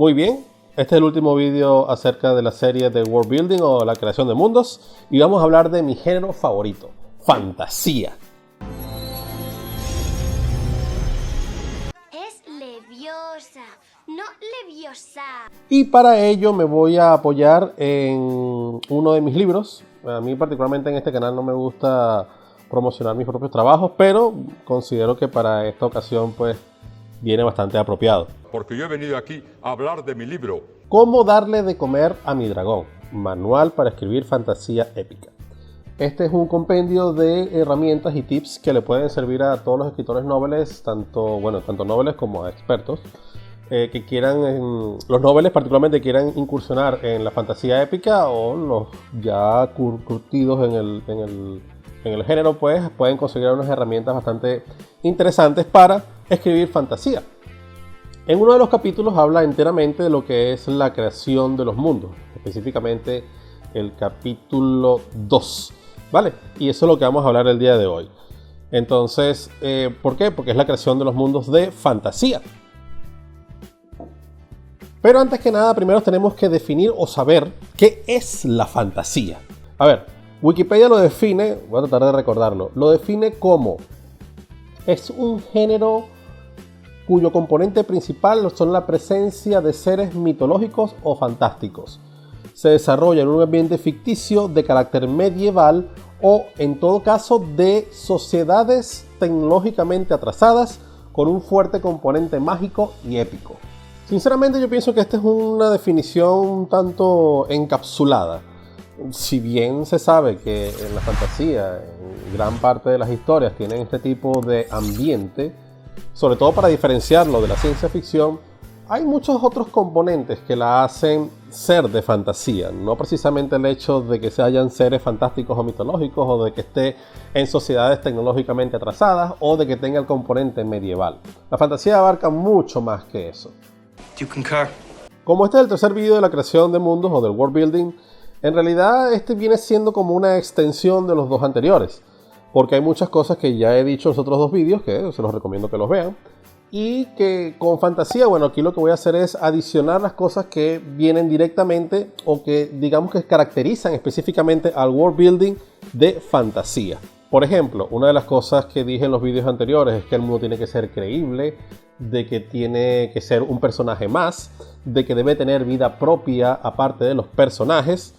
Muy bien, este es el último vídeo acerca de la serie de World Building o la creación de mundos y vamos a hablar de mi género favorito, fantasía. Es leviosa, no leviosa. Y para ello me voy a apoyar en uno de mis libros. A mí particularmente en este canal no me gusta promocionar mis propios trabajos, pero considero que para esta ocasión pues viene bastante apropiado. Porque yo he venido aquí a hablar de mi libro. ¿Cómo darle de comer a mi dragón? Manual para escribir fantasía épica. Este es un compendio de herramientas y tips que le pueden servir a todos los escritores noveles, tanto noveles como a expertos, que quieran, los noveles particularmente quieran incursionar en la fantasía épica, o los ya curtidos en el género, pues pueden conseguir unas herramientas bastante interesantes para escribir fantasía. En uno de los capítulos habla enteramente de lo que es la creación de los mundos, específicamente el capítulo 2, ¿vale? Y eso es lo que vamos a hablar el día de hoy. Entonces, ¿por qué? Porque es la creación de los mundos de fantasía. Pero antes que nada, primero tenemos que definir o saber qué es la fantasía. A ver, Wikipedia lo define, voy a tratar de recordarlo, lo define como es un género cuyo componente principal son la presencia de seres mitológicos o fantásticos. Se desarrolla en un ambiente ficticio de carácter medieval o, en todo caso, de sociedades tecnológicamente atrasadas con un fuerte componente mágico y épico. Sinceramente yo pienso que esta es una definición un tanto encapsulada. Si bien se sabe que en la fantasía, en gran parte de las historias tienen este tipo de ambiente, sobre todo para diferenciarlo de la ciencia ficción, hay muchos otros componentes que la hacen ser de fantasía. No precisamente el hecho de que se hayan seres fantásticos o mitológicos, o de que esté en sociedades tecnológicamente atrasadas, o de que tenga el componente medieval. La fantasía abarca mucho más que eso. Do you concur? Como este es el tercer video de la creación de mundos o del world building, en realidad este viene siendo como una extensión de los dos anteriores, porque hay muchas cosas que ya he dicho en los otros dos vídeos, que se los recomiendo que los vean, y que con fantasía, bueno, aquí lo que voy a hacer es adicionar las cosas que vienen directamente o que digamos que caracterizan específicamente al world building de fantasía. Por ejemplo, una de las cosas que dije en los vídeos anteriores es que el mundo tiene que ser creíble, de que tiene que ser un personaje más, de que debe tener vida propia aparte de los personajes.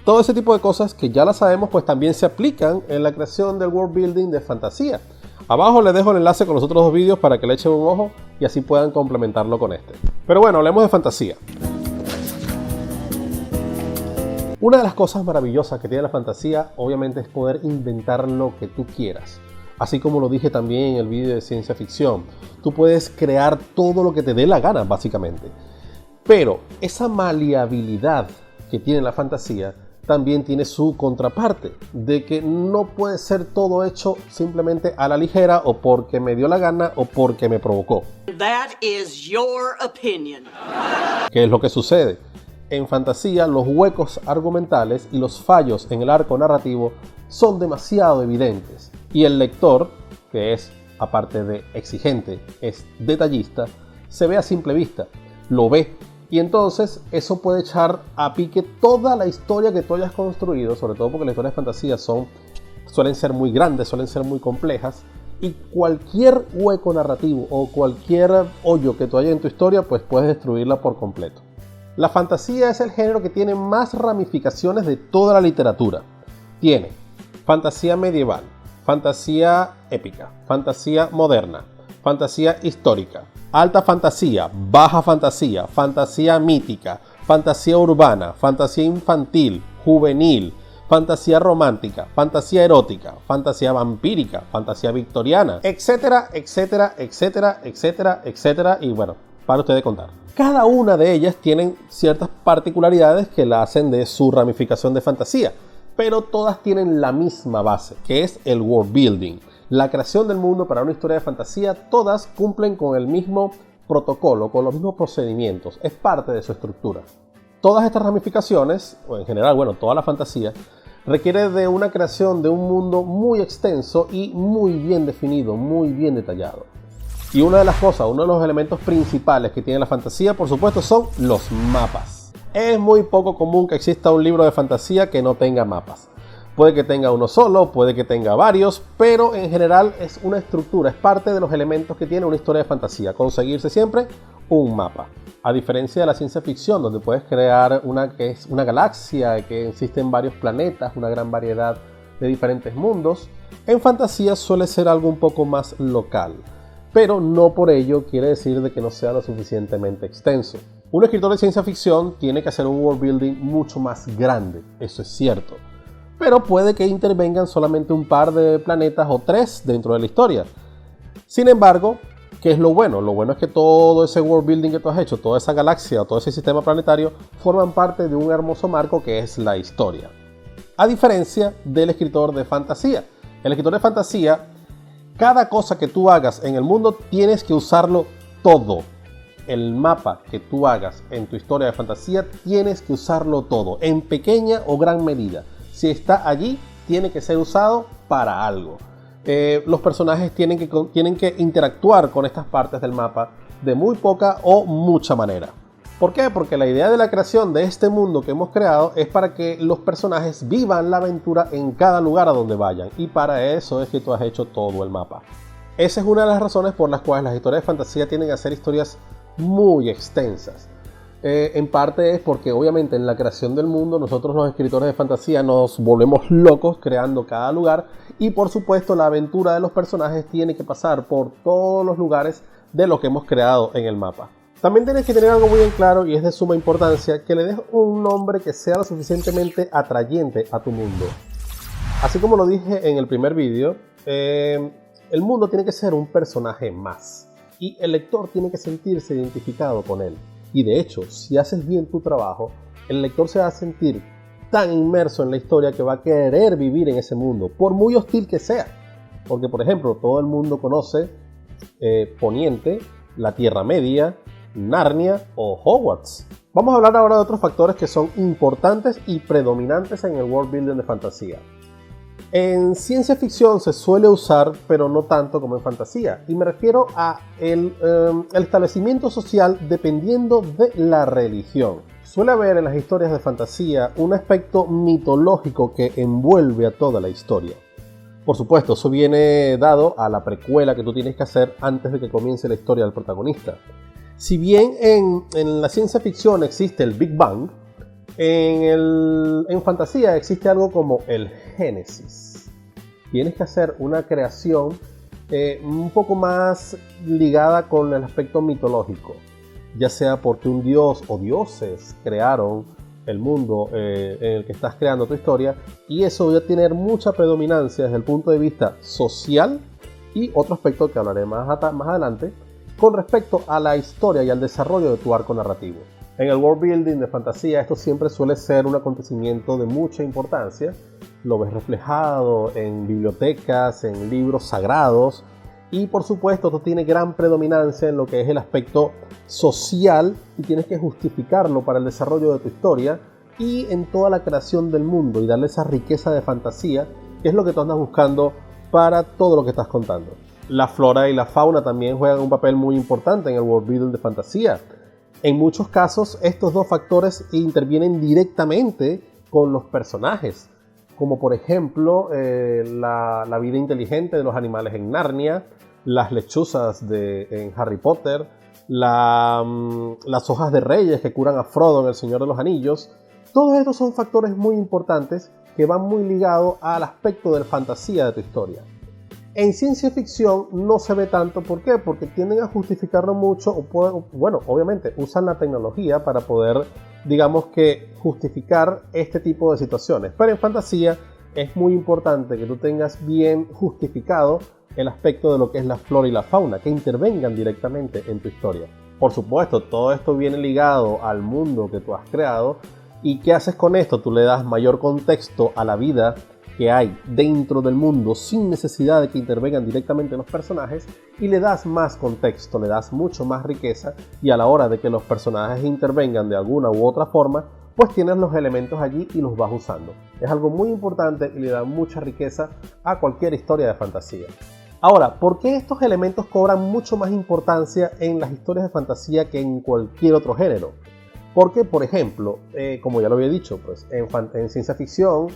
Todo ese tipo de cosas que ya las sabemos, pues también se aplican en la creación del world building de fantasía. Abajo les dejo el enlace con los otros dos vídeos para que le echen un ojo y así puedan complementarlo con este. Pero bueno, hablemos de fantasía. Una de las cosas maravillosas que tiene la fantasía, obviamente, es poder inventar lo que tú quieras. Así como lo dije también en el vídeo de ciencia ficción, tú puedes crear todo lo que te dé la gana, básicamente. Pero esa maleabilidad que tiene la fantasía también tiene su contraparte, de que no puede ser todo hecho simplemente a la ligera, o porque me dio la gana, o porque me provocó. That is your opinion. ¿Qué es lo que sucede? En fantasía, los huecos argumentales y los fallos en el arco narrativo son demasiado evidentes, y el lector, que es, aparte de exigente, es detallista, se ve a simple vista, lo ve, y entonces eso puede echar a pique toda la historia que tú hayas construido, sobre todo porque las historias de fantasía suelen ser muy grandes, suelen ser muy complejas, y cualquier hueco narrativo o cualquier hoyo que tú hayas en tu historia, pues puedes destruirla por completo. La fantasía es el género que tiene más ramificaciones de toda la literatura. Tiene fantasía medieval, fantasía épica, fantasía moderna, fantasía histórica, alta fantasía, baja fantasía, fantasía mítica, fantasía urbana, fantasía infantil, juvenil, fantasía romántica, fantasía erótica, fantasía vampírica, fantasía victoriana, etcétera, etcétera, etcétera, etcétera, etcétera, y bueno, para ustedes contar. Cada una de ellas tienen ciertas particularidades que la hacen de su ramificación de fantasía, pero todas tienen la misma base, que es el world building. La creación del mundo para una historia de fantasía, todas cumplen con el mismo protocolo, con los mismos procedimientos, es parte de su estructura. Todas estas ramificaciones, o en general, bueno, toda la fantasía, requiere de una creación de un mundo muy extenso y muy bien definido, muy bien detallado. Y una de las cosas, uno de los elementos principales que tiene la fantasía, por supuesto, son los mapas. Es muy poco común que exista un libro de fantasía que no tenga mapas. Puede que tenga uno solo, puede que tenga varios, pero en general es una estructura, es parte de los elementos que tiene una historia de fantasía, conseguirse siempre un mapa. A diferencia de la ciencia ficción, donde puedes crear una galaxia, que existen varios planetas, una gran variedad de diferentes mundos, en fantasía suele ser algo un poco más local, pero no por ello quiere decir de que no sea lo suficientemente extenso. Un escritor de ciencia ficción tiene que hacer un world building mucho más grande, eso es cierto, pero puede que intervengan solamente un par de planetas o 3 dentro de la historia. Sin embargo, ¿qué es lo bueno? Lo bueno es que todo ese world building que tú has hecho, toda esa galaxia o todo ese sistema planetario, forman parte de un hermoso marco que es la historia. A diferencia del escritor de fantasía. El escritor de fantasía, cada cosa que tú hagas en el mundo tienes que usarlo todo. El mapa que tú hagas en tu historia de fantasía tienes que usarlo todo, en pequeña o gran medida. Si está allí, tiene que ser usado para algo. Los personajes tienen que interactuar con estas partes del mapa de muy poca o mucha manera. ¿Por qué? Porque la idea de la creación de este mundo que hemos creado es para que los personajes vivan la aventura en cada lugar a donde vayan. Y para eso es que tú has hecho todo el mapa. Esa es una de las razones por las cuales las historias de fantasía tienden a ser historias muy extensas. En parte es porque obviamente en la creación del mundo nosotros los escritores de fantasía nos volvemos locos creando cada lugar y por supuesto la aventura de los personajes tiene que pasar por todos los lugares de lo que hemos creado en el mapa. También tienes que tener algo muy en claro y es de suma importancia, que le des un nombre que sea lo suficientemente atrayente a tu mundo. Así como lo dije en el primer vídeo, el mundo tiene que ser un personaje más y el lector tiene que sentirse identificado con él. Y de hecho, si haces bien tu trabajo, el lector se va a sentir tan inmerso en la historia que va a querer vivir en ese mundo, por muy hostil que sea. Porque, por ejemplo, todo el mundo conoce Poniente, la Tierra Media, Narnia o Hogwarts. Vamos a hablar ahora de otros factores que son importantes y predominantes en el world building de fantasía. En ciencia ficción se suele usar, pero no tanto como en fantasía, y me refiero a el establecimiento social dependiendo de la religión. Suele haber en las historias de fantasía un aspecto mitológico que envuelve a toda la historia. Por supuesto, eso viene dado a la precuela que tú tienes que hacer antes de que comience la historia del protagonista. Si bien en la ciencia ficción existe el Big Bang, en fantasía existe algo como el Génesis. Tienes que hacer una creación un poco más ligada con el aspecto mitológico, ya sea porque un dios o dioses crearon el mundo en el que estás creando tu historia, y eso va a tener mucha predominancia desde el punto de vista social y otro aspecto que hablaré más adelante con respecto a la historia y al desarrollo de tu arco narrativo. En el world building de fantasía esto siempre suele ser un acontecimiento de mucha importancia. Lo ves reflejado en bibliotecas, en libros sagrados y por supuesto esto tiene gran predominancia en lo que es el aspecto social y tienes que justificarlo para el desarrollo de tu historia y en toda la creación del mundo y darle esa riqueza de fantasía que es lo que tú andas buscando para todo lo que estás contando. La flora y la fauna también juegan un papel muy importante en el world building de fantasía. En muchos casos, estos dos factores intervienen directamente con los personajes, como por ejemplo la vida inteligente de los animales en Narnia, las lechuzas en Harry Potter, las hojas de reyes que curan a Frodo en El Señor de los Anillos. Todos estos son factores muy importantes que van muy ligados al aspecto de la fantasía de tu historia. En ciencia ficción no se ve tanto, ¿por qué? Porque tienden a justificarlo mucho, obviamente usan la tecnología para poder, digamos que, justificar este tipo de situaciones. Pero en fantasía es muy importante que tú tengas bien justificado el aspecto de lo que es la flora y la fauna, que intervengan directamente en tu historia. Por supuesto, todo esto viene ligado al mundo que tú has creado. ¿Y qué haces con esto? Tú le das mayor contexto a la vida que hay dentro del mundo sin necesidad de que intervengan directamente los personajes y le das más contexto, le das mucho más riqueza y a la hora de que los personajes intervengan de alguna u otra forma, pues tienes los elementos allí y los vas usando. Es algo muy importante y le da mucha riqueza a cualquier historia de fantasía. Ahora, ¿por qué estos elementos cobran mucho más importancia en las historias de fantasía que en cualquier otro género? Porque, por ejemplo, como ya lo había dicho, pues en ciencia ficción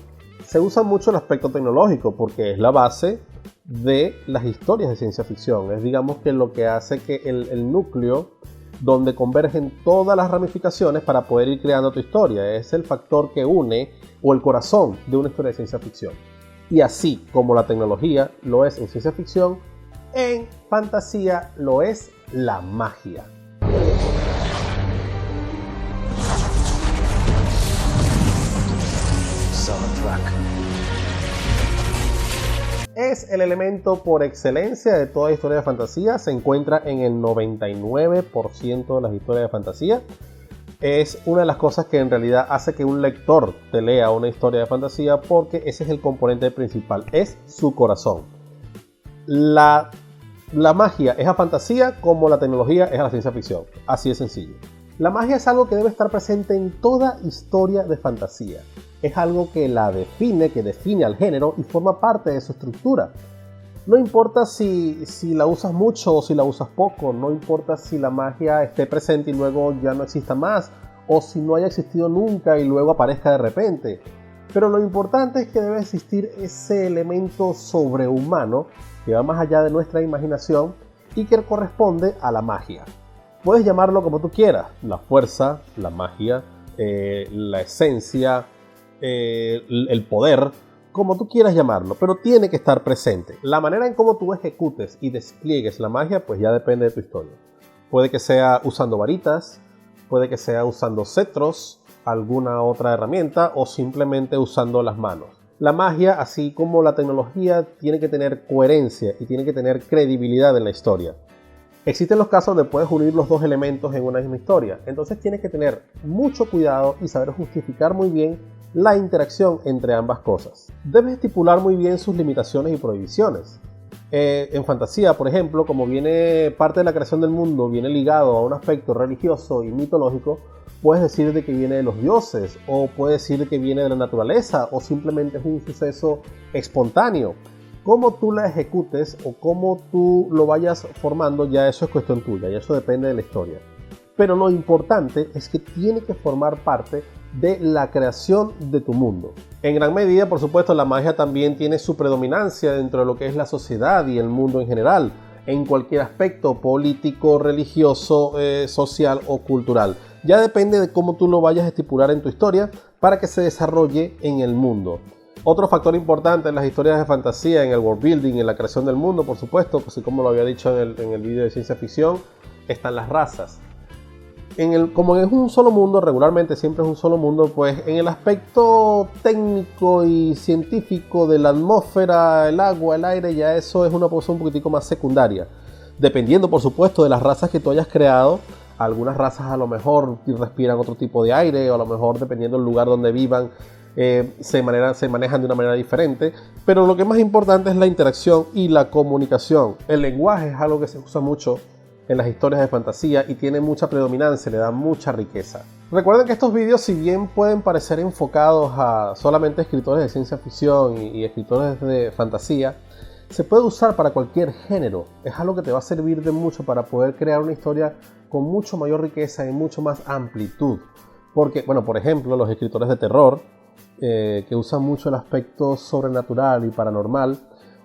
se usa mucho el aspecto tecnológico porque es la base de las historias de ciencia ficción. Es, digamos, que lo que hace que el núcleo donde convergen todas las ramificaciones para poder ir creando tu historia. Es el factor que une o el corazón de una historia de ciencia ficción. Y así como la tecnología lo es en ciencia ficción, en fantasía lo es la magia. Es el elemento por excelencia de toda historia de fantasía, se encuentra en el 99% de las historias de fantasía. Es una de las cosas que en realidad hace que un lector te lea una historia de fantasía, porque ese es el componente principal, es su corazón. La magia es a fantasía como la tecnología es a la ciencia ficción, así de sencillo. La magia es algo que debe estar presente en toda historia de fantasía. Es algo que la define, que define al género y forma parte de su estructura. No importa si la usas mucho o si la usas poco, no importa si la magia esté presente y luego ya no exista más, o si no haya existido nunca y luego aparezca de repente. Pero lo importante es que debe existir ese elemento sobrehumano que va más allá de nuestra imaginación y que corresponde a la magia. Puedes llamarlo como tú quieras, la fuerza, la magia, la esencia, el poder, como tú quieras llamarlo, pero tiene que estar presente. La manera en cómo tú ejecutes y despliegues la magia, pues ya depende de tu historia. Puede que sea usando varitas, puede que sea usando cetros, alguna otra herramienta, o simplemente usando las manos. La magia, así como la tecnología, tiene que tener coherencia y tiene que tener credibilidad en la historia. Existen los casos donde puedes unir los dos elementos en una misma historia, entonces tienes que tener mucho cuidado y saber justificar muy bien la interacción entre ambas cosas. Debes estipular muy bien sus limitaciones y prohibiciones. En fantasía, por ejemplo, como viene parte de la creación del mundo, viene ligado a un aspecto religioso y mitológico, puedes decir de que viene de los dioses, o puedes decir de que viene de la naturaleza, o simplemente es un suceso espontáneo. Cómo tú la ejecutes o cómo tú lo vayas formando, ya eso es cuestión tuya, y eso depende de la historia. Pero lo importante es que tiene que formar parte de la creación de tu mundo. En gran medida, por supuesto, la magia también tiene su predominancia dentro de lo que es la sociedad y el mundo en general, en cualquier aspecto político, religioso, social o cultural. Ya depende de cómo tú lo vayas a estipular en tu historia para que se desarrolle en el mundo. Otro factor importante en las historias de fantasía, en el world building, en la creación del mundo, por supuesto, pues como lo había dicho en el vídeo de ciencia ficción, están las razas. Como es un solo mundo, regularmente siempre es un solo mundo, pues en el aspecto técnico y científico de la atmósfera, el agua, el aire, ya eso es una cosa un poquitico más secundaria. Dependiendo, por supuesto, de las razas que tú hayas creado, algunas razas a lo mejor respiran otro tipo de aire, o a lo mejor dependiendo del lugar donde vivan, se manejan de una manera diferente, pero lo que más importante es la interacción y la comunicación. El lenguaje es algo que se usa mucho en las historias de fantasía y tiene mucha predominancia, le da mucha riqueza. Recuerden que estos vídeos, si bien pueden parecer enfocados a solamente escritores de ciencia ficción y escritores de fantasía, se puede usar para cualquier género. Es algo que te va a servir de mucho para poder crear una historia con mucho mayor riqueza y mucho más amplitud. Porque, bueno, por ejemplo, los escritores de terror, que usan mucho el aspecto sobrenatural y paranormal,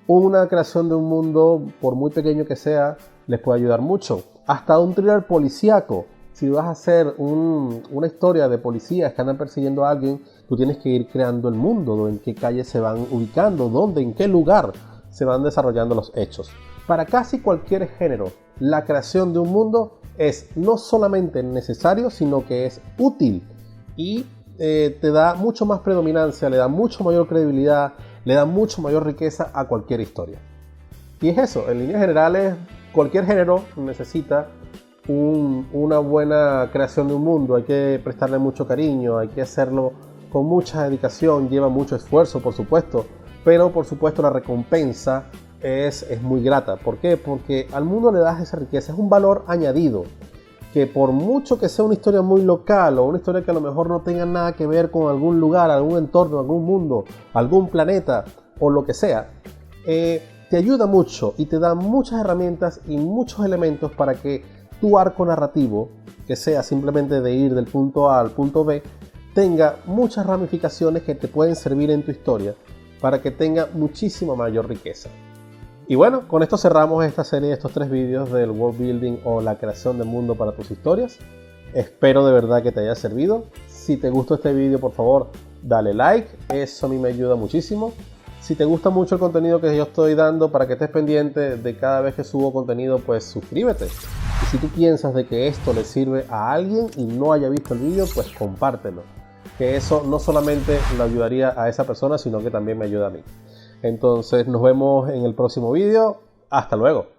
una creación de un mundo, por muy pequeño que sea, les puede ayudar mucho. Hasta un thriller policíaco. Si vas a hacer una historia de policías que andan persiguiendo a alguien, tú tienes que ir creando el mundo, en qué calles se van ubicando, dónde, en qué lugar se van desarrollando los hechos. Para casi cualquier género, la creación de un mundo es no solamente necesario, sino que es útil y te da mucho más predominancia, le da mucho mayor credibilidad, le da mucho mayor riqueza a cualquier historia. Y es eso, en líneas generales, cualquier género necesita una buena creación de un mundo. Hay que prestarle mucho cariño, hay que hacerlo con mucha dedicación, lleva mucho esfuerzo, por supuesto, pero por supuesto la recompensa es muy grata. ¿Por qué? Porque al mundo le das esa riqueza, es un valor añadido, que por mucho que sea una historia muy local o una historia que a lo mejor no tenga nada que ver con algún lugar, algún entorno, algún mundo, algún planeta o lo que sea, te ayuda mucho y te da muchas herramientas y muchos elementos para que tu arco narrativo, que sea simplemente de ir del punto A al punto B, tenga muchas ramificaciones que te pueden servir en tu historia para que tenga muchísima mayor riqueza. Y bueno, con esto cerramos esta serie de estos 3 vídeos del world building o la creación de mundo para tus historias. Espero de verdad que te haya servido. Si te gustó este vídeo, por favor, dale like, eso a mí me ayuda muchísimo. Si te gusta mucho el contenido que yo estoy dando para que estés pendiente de cada vez que subo contenido, pues suscríbete. Y si tú piensas de que esto le sirve a alguien y no haya visto el vídeo, pues compártelo. Que eso no solamente le ayudaría a esa persona, sino que también me ayuda a mí. Entonces nos vemos en el próximo vídeo. Hasta luego.